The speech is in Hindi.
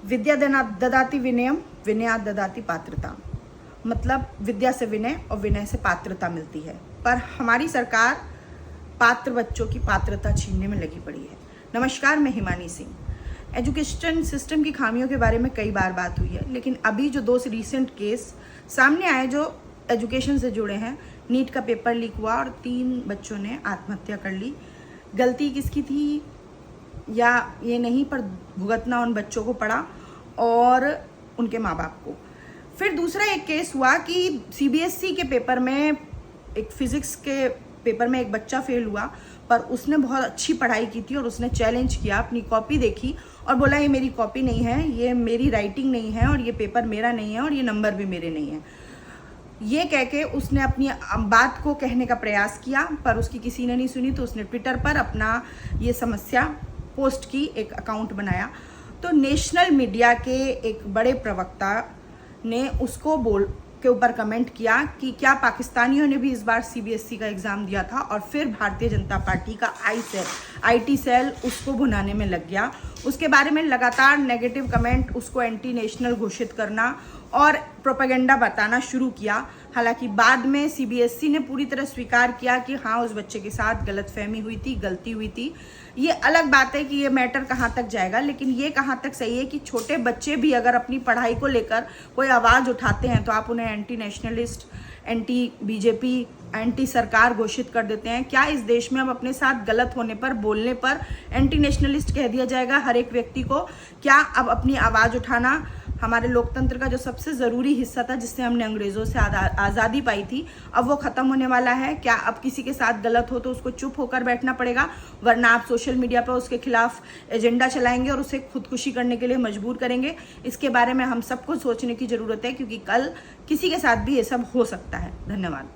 विद्या ददाति विनयम, विनयात ददाति पात्रता। मतलब विद्या से विनय और विनय से पात्रता मिलती है, पर हमारी सरकार पात्र बच्चों की पात्रता छीनने में लगी पड़ी है। नमस्कार, मैं हिमानी सिंह। एजुकेशन सिस्टम की खामियों के बारे में कई बार बात हुई है, लेकिन अभी जो 2 रिसेंट केस सामने आए जो एजुकेशन से जुड़े हैं, नीट का पेपर लीक हुआ और 3 बच्चों ने आत्महत्या कर ली। गलती किसकी थी या ये नहीं, पर भुगतना उन बच्चों को पड़ा और उनके माँ बाप को। फिर दूसरा एक केस हुआ कि सीबीएसई के पेपर में, एक फिजिक्स के पेपर में एक बच्चा फेल हुआ, पर उसने बहुत अच्छी पढ़ाई की थी और उसने चैलेंज किया, अपनी कॉपी देखी और बोला ये मेरी कॉपी नहीं है, ये मेरी राइटिंग नहीं है और ये पेपर मेरा नहीं है और ये नंबर भी मेरे नहीं है। ये कह के उसने अपनी बात को कहने का प्रयास किया, पर उसकी किसी ने नहीं सुनी, तो उसने ट्विटर पर अपना ये समस्या पोस्ट की, एक अकाउंट बनाया। तो नेशनल मीडिया के एक बड़े प्रवक्ता ने उसको के ऊपर कमेंट किया कि क्या पाकिस्तानियों ने भी इस बार सीबीएसई का एग्ज़ाम दिया था, और फिर भारतीय जनता पार्टी का आईटी सेल उसको भुनाने में लग गया। उसके बारे में लगातार नेगेटिव कमेंट, उसको एंटी नेशनल घोषित करना और प्रोपेगेंडा बताना शुरू किया। हालांकि बाद में सीबीएसई ने पूरी तरह स्वीकार किया कि हाँ, उस बच्चे के साथ गलतफहमी हुई थी, गलती हुई थी। ये अलग बात है कि ये मैटर कहाँ तक जाएगा, लेकिन ये कहाँ तक सही है कि छोटे बच्चे भी अगर अपनी पढ़ाई को लेकर कोई आवाज़ उठाते हैं तो आप उन्हें anti nationalist, anti BJP, anti सरकार घोषित कर देते हैं। क्या इस देश में अब अपने साथ गलत होने पर, बोलने पर एंटी नेशनलिस्ट कह दिया जाएगा हर एक व्यक्ति को? क्या अब अपनी आवाज़ उठाना हमारे लोकतंत्र का जो सबसे ज़रूरी हिस्सा था, जिससे हमने अंग्रेज़ों से आज़ादी पाई थी, अब वो ख़त्म होने वाला है? क्या अब किसी के साथ गलत हो तो उसको चुप होकर बैठना पड़ेगा, वरना आप सोशल मीडिया पर उसके खिलाफ एजेंडा चलाएंगे और उसे खुदकुशी करने के लिए मजबूर करेंगे? इसके बारे में हम सबको सोचने की ज़रूरत है, क्योंकि कल किसी के साथ भी ये सब हो सकता है। धन्यवाद।